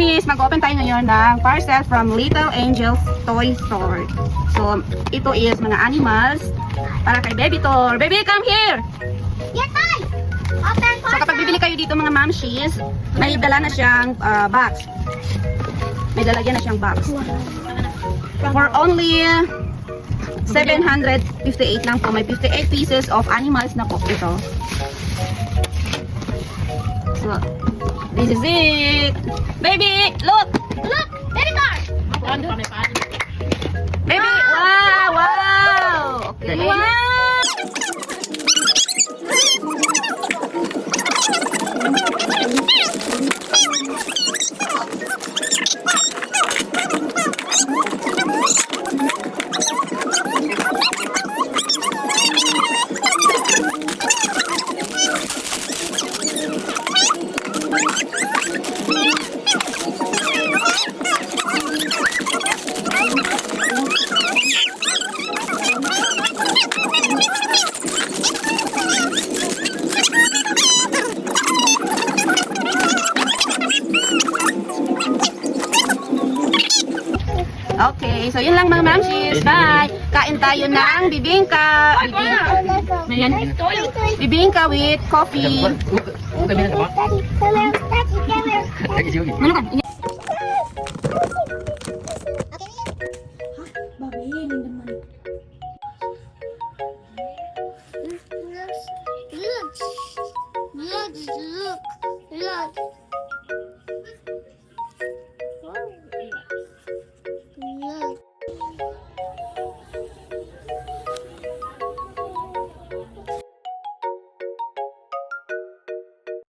Mamis, mag-open tayo ngayon ng parcel from Little Angels Toy Store. So, ito is mga animals para kay Baby Tor. Baby, come here! Yes, hi! Open So, kapag bibili kayo dito mga mamshis, may dala na siyang box. May dalagyan na siyang box. For only 758 lang po. May 58 pieces of animals na po ito. So, this is it. Baby, look! Look! Baby car! Baby, wow! Wow! Okay. Wow! Okay, so yun lang mga mamshis. Bye! Kain tayo ng bibingka. Bibingka with coffee. Ano ka? Look! Look! Look! Look!